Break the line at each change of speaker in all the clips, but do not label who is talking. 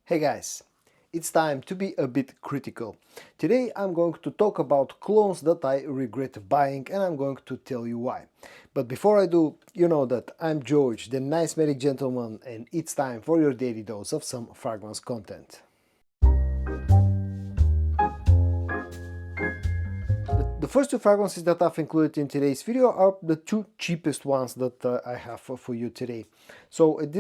Hey guys, it's time to be a bit critical. Today I'm going to talk about clones that I regret buying and I'm going to tell you why. But before I do, you know that I'm George, the nice merry gentleman, and it's time for your daily dose of some fragrance content. The first two fragrances that I've included in today's video are the two cheapest ones that I have for you today. So in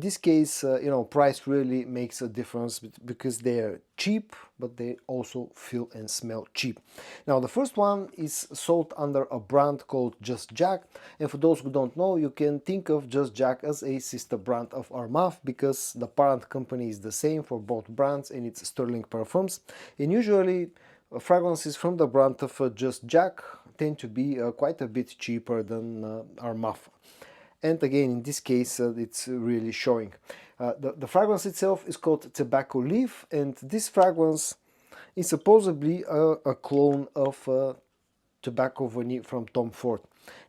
this case, price really makes a difference because they're cheap, but they also feel and smell cheap. Now, the first one is sold under a brand called Just Jack, and for those who don't know, you can think of Just Jack as a sister brand of Armaf because the parent company is the same for both brands and it's Sterling Parfums, and usually fragrances from the brand of Just Jack tend to be quite a bit cheaper than Armaf. And again, in this case, it's really showing. The fragrance itself is called Tobacco Leaf, and this fragrance is supposedly a clone of Tobacco Vanille from Tom Ford.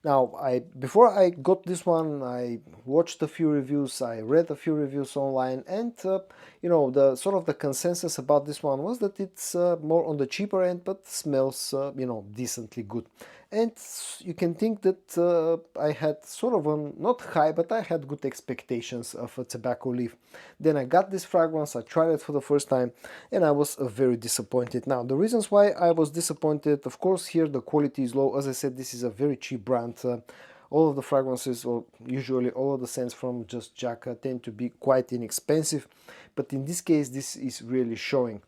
Now, before I got this one, I watched a few reviews, I read a few reviews online, and the sort of the consensus about this one was that it's more on the cheaper end, but smells decently good. And you can think that I had sort of not high, but I had good expectations of a Tobacco Leaf. Then I got this fragrance, I tried it for the first time, and I was very disappointed. Now, the reasons why I was disappointed, of course, here the quality is low. As I said, this is a very cheap brand. All of the fragrances, or usually all of the scents from Just Jack, tend to be quite inexpensive, but in this case, this is really showing.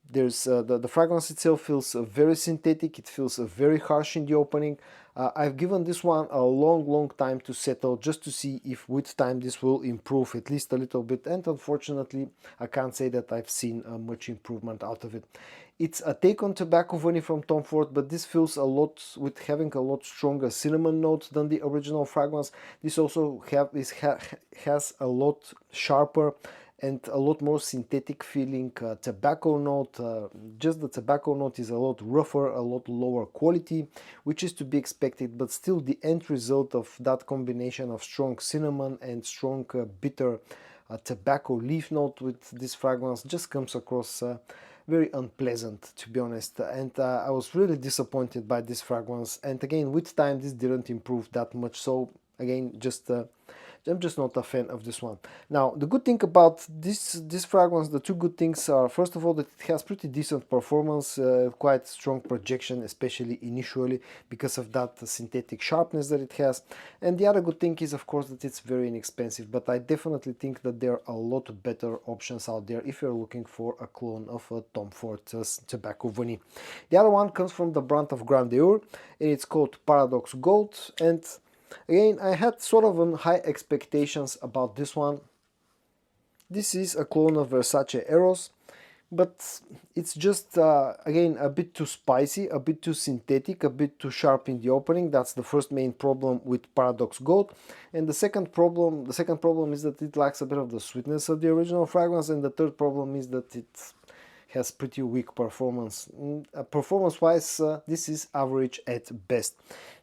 There's the fragrance itself feels very synthetic, it feels very harsh in the opening. I've given this one a long time to settle just to see if with time this will improve at least a little bit, and unfortunately I can't say that I've seen much improvement out of it. It's a take on Tobacco Vanille from Tom Ford, but this feels a lot with having a lot stronger cinnamon notes than the original fragrance. This also has a lot sharper and a lot more synthetic feeling tobacco note. Just the tobacco note is a lot rougher, a lot lower quality, which is to be expected, but still the end result of that combination of strong cinnamon and strong bitter tobacco leaf note with this fragrance just comes across very unpleasant, to be honest, and I was really disappointed by this fragrance. And again, with time this didn't improve that much, so again, I'm just not a fan of this one. Now, the good thing about this fragrance, the two good things are, first of all, that it has pretty decent performance, quite strong projection, especially initially, because of that synthetic sharpness that it has. And the other good thing is, of course, that it's very inexpensive, but I definitely think that there are a lot better options out there if you're looking for a clone of Tom Ford's Tobacco Vanille. The other one comes from the brand of Grandeur, and it's called Paradox Gold, and again, I had sort of high expectations about this one. This is a clone of Versace Eros, but it's just, again, a bit too spicy, a bit too synthetic, a bit too sharp in the opening. That's the first main problem with Paradox Gold. And the second problem is that it lacks a bit of the sweetness of the original fragrance, and the third problem is that it has pretty weak performance. Performance-wise, this is average at best.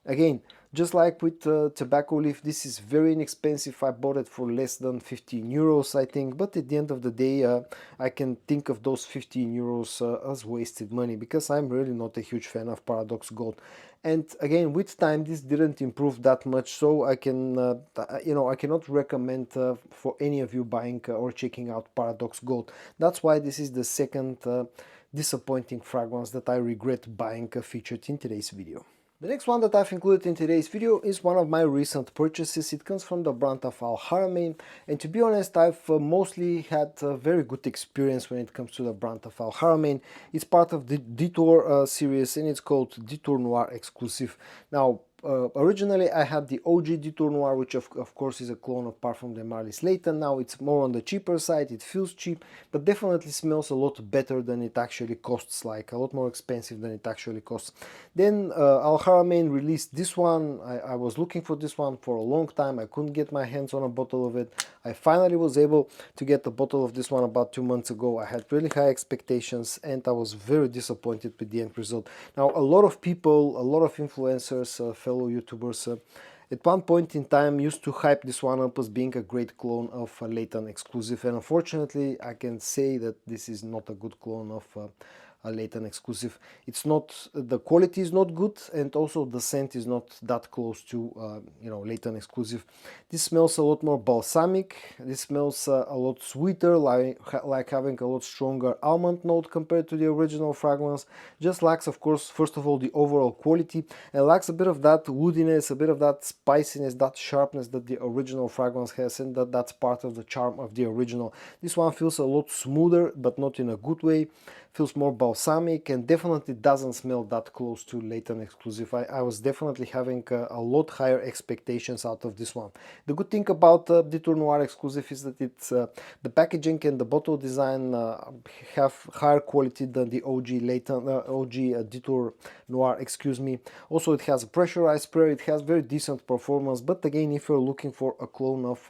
Again, just like with Tobacco Leaf, this is very inexpensive. I bought it for less than 15 euros, I think, but at the end of the day, I can think of those 15 euros as wasted money because I'm really not a huge fan of Paradox Gold. And again, with time, this didn't improve that much, so I cannot recommend for any of you buying or checking out Paradox Gold. That's why this is the second disappointing fragrance that I regret buying featured in today's video. The next one that I've included in today's video is one of my recent purchases. It comes from the brand of Al Haramain, and to be honest, I've mostly had a very good experience when it comes to the brand of Al Haramain. It's part of the Detour series, and it's called Detour Noir Exclusif. Now, originally I had the OG Detour Noir, which of course is a clone of Parfum de Marly Layton. Now it's more on the cheaper side, it feels cheap, but definitely smells a lot better than it actually costs, like a lot more expensive than it actually costs. Then Al Haramain released this one. I was looking for this one for a long time. I couldn't get my hands on a bottle of it. I finally was able to get a bottle of this one about 2 months ago. I had really high expectations and I was very disappointed with the end result. Now, a lot of people, a lot of influencers, fellow YouTubers, at one point in time used to hype this one up as being a great clone of Rayhaan Exclusive, and unfortunately I can say that this is not a good clone of a Rayhaan Exclusive. It's not, the quality is not good, and also the scent is not that close to Rayhaan Exclusive. This smells a lot more balsamic. This smells a lot sweeter, like having a lot stronger almond note compared to the original fragrance. Just lacks, of course, first of all, the overall quality, and lacks a bit of that woodiness, a bit of that spiciness, that sharpness that the original fragrance has, and that's part of the charm of the original. This one feels a lot smoother, but not in a good way. Feels more balsamic, and definitely doesn't smell that close to Rayhaan Exclusive. I was definitely having a lot higher expectations out of this one. The good thing about Detour Noir Exclusive is that it's the packaging and the bottle design have higher quality than the OG Detour Noir, excuse me. Also, it has a pressurized spray, it has very decent performance, but again, if you're looking for a clone of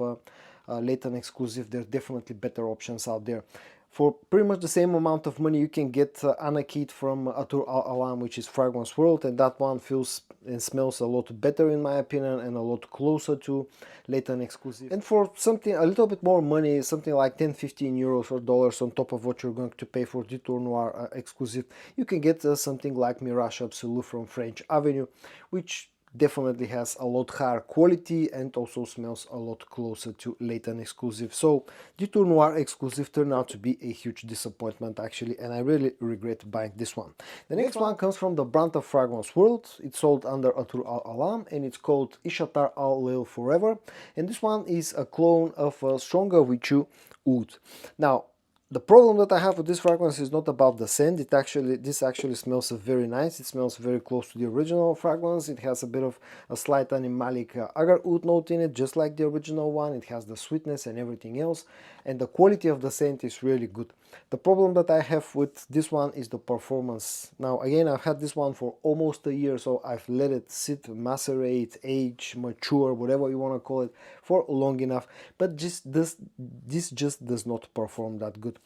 Rayhaan Exclusive, there are definitely better options out there. For pretty much the same amount of money, you can get Anakit from Atur Al-Alam, which is Fragrance World, and that one feels and smells a lot better in my opinion, and a lot closer to Rayhaan Exclusive. And for something a little bit more money, something like 10-15 euros or dollars on top of what you're going to pay for Detour Noir Exclusive, you can get something like Mirage Absolu from French Avenue, which definitely has a lot higher quality and also smells a lot closer to Rayhaan Exclusive. So Detour Noir Exclusive turned out to be a huge disappointment actually, and I really regret buying this one. The next one comes from the brand of Fragrance World. It's sold under Atur Al-Alam, and it's called Ishatar Al-Leil Forever, and this one is a clone of Stronger With You Oud. Now, the problem that I have with this fragrance is not about the scent. This actually smells very nice. It smells very close to the original fragrance. It has a bit of a slight animalic agar oud note in it, just like the original one. It has the sweetness and everything else, and the quality of the scent is really good. The problem that I have with this one is the performance. Now again, I've had this one for almost a year, so I've let it sit, macerate, age, mature, whatever you want to call it, for long enough, but this just does not perform that good.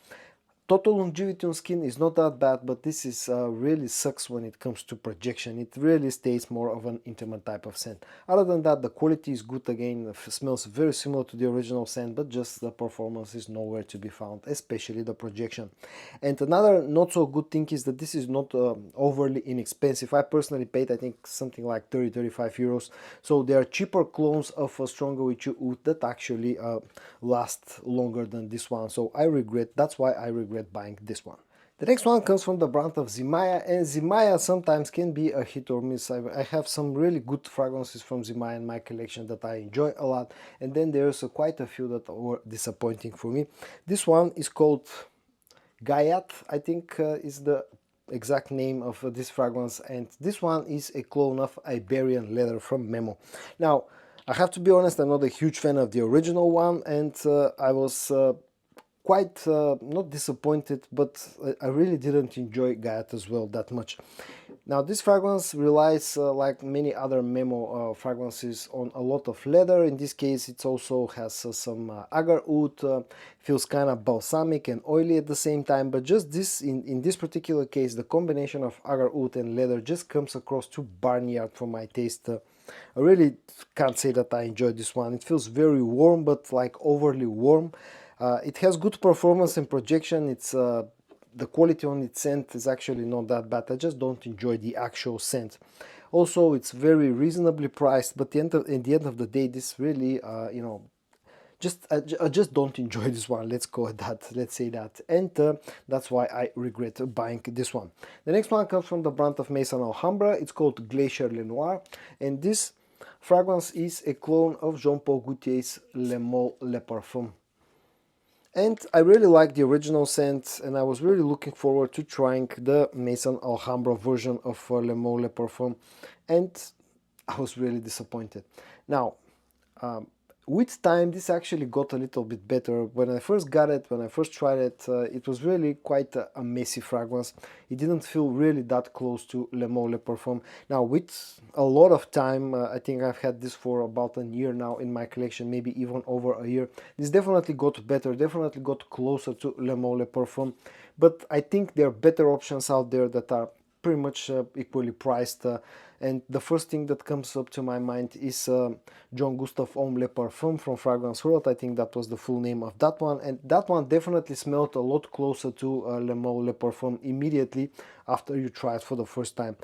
Total longevity on skin is not that bad, but this is really sucks when it comes to projection. It really stays more of an intimate type of scent. Other than that, the quality is good again. It smells very similar to the original scent, but just the performance is nowhere to be found, especially the projection. And another not so good thing is that this is not overly inexpensive. I personally paid, I think, something like 30-35 euros. So there are cheaper clones of Stronger With You Oud that actually last longer than this one. So that's why I regret buying this one. The next one comes from the brand of Zimaya, and Zimaya sometimes can be a hit or miss. I have some really good fragrances from Zimaya in my collection that I enjoy a lot, and then there's quite a few that were disappointing for me. This one is called Gayat, I think is the exact name of this fragrance, and this one is a clone of Iberian Leather from Memo. Now, I have to be honest, I'm not a huge fan of the original one, and I was quite not disappointed, but I really didn't enjoy Gayat as well that much. Now this fragrance relies like many other Memo fragrances on a lot of leather. In this case it also has some agar oud, feels kind of balsamic and oily at the same time, but just this in this particular case, the combination of agar oud and leather just comes across too barnyard for my taste. I really can't say that I enjoyed this one. It feels very warm, but like overly warm. It has good performance and projection. It's the quality on its scent is actually not that bad. I just don't enjoy the actual scent. Also, it's very reasonably priced, but at the end of the day, this really, you know, I just don't enjoy this one. Let's go at that. Let's say that, and that's why I regret buying this one. The next one comes from the brand of Maison Alhambra. It's called Glacier Le Noir, and this fragrance is a clone of Jean-Paul Gaultier's Le Mot Le Parfum. And I really like the original scent, and I was really looking forward to trying the Maison Alhambra version of Le Mot Le Parfum, and I was really disappointed. Now, with time, this actually got a little bit better. When I first got it, when I first tried it, it was really quite a messy fragrance. It didn't feel really that close to Le Mot Le Parfum. Now, with a lot of time, I think I've had this for about a year now in my collection, maybe even over a year. This definitely got better, definitely got closer to Le Mot Le Parfum. But I think there are better options out there that are pretty much equally priced. And the first thing that comes up to my mind is John Gustav Homme Le Parfum from Fragrance World. I think that was the full name of that one, and that one definitely smelled a lot closer to Le Male Le Parfum immediately after you try it for the first time.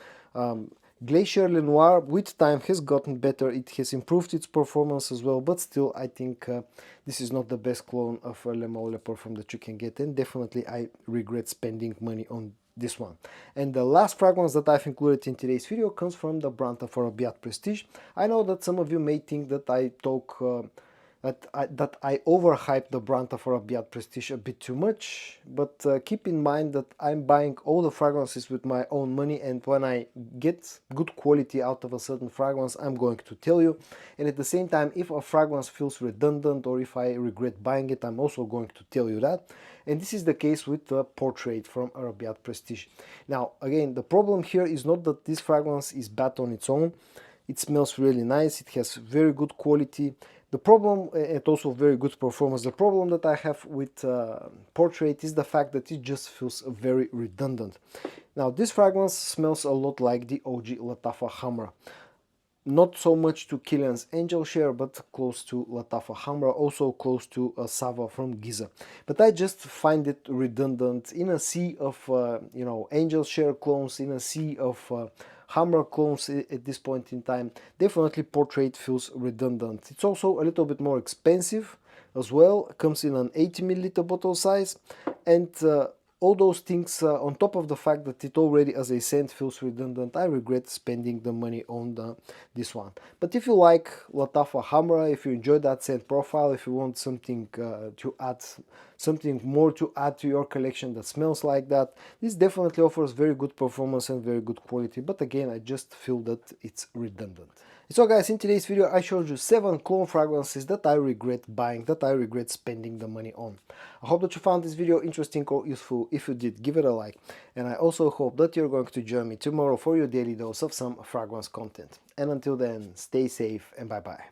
Glacier Le Noir with time has gotten better, it has improved its performance as well, but still I think this is not the best clone of Le Male Le Parfum that you can get, and definitely I regret spending money on this one. And the last fragrance that I've included in today's video comes from the brand of Arabiat Prestige. I know that some of you may think that I talk that I overhype the brand of Arabiat Prestige a bit too much, but keep in mind that I'm buying all the fragrances with my own money, and when I get good quality out of a certain fragrance, I'm going to tell you. And at the same time, if a fragrance feels redundant or if I regret buying it, I'm also going to tell you that. And this is the case with the Portrait from Arabiat Prestige. Now, again, the problem here is not that this fragrance is bad on its own. It smells really nice, it has very good quality. The problem, and also very good performance, the problem that I have with Portrait is the fact that it just feels very redundant. Now, this fragrance smells a lot like the OG Lattafa Hamra. Not so much to Kilian's Angel Share, but close to Lattafa Hamra, also close to Sava from Giza. But I just find it redundant in a sea of, you know, Angel Share clones, in a sea of Hamra clones at this point in time. Definitely Portrait feels redundant. It's also a little bit more expensive as well. It comes in an 80 milliliter bottle size, and all those things on top of the fact that it already as a scent feels redundant, I regret spending the money on this one. But if you like Lattafa Hamra, if you enjoy that scent profile, if you want something to add, something more to add to your collection that smells like that, this definitely offers very good performance and very good quality. But again, I just feel that it's redundant. So guys, in today's video I showed you 7 clone fragrances that I regret buying, that I regret spending the money on. I hope that you found this video interesting or useful. If you did, give it a like. And I also hope that you're going to join me tomorrow for your daily dose of some fragrance content. And until then, stay safe and bye bye.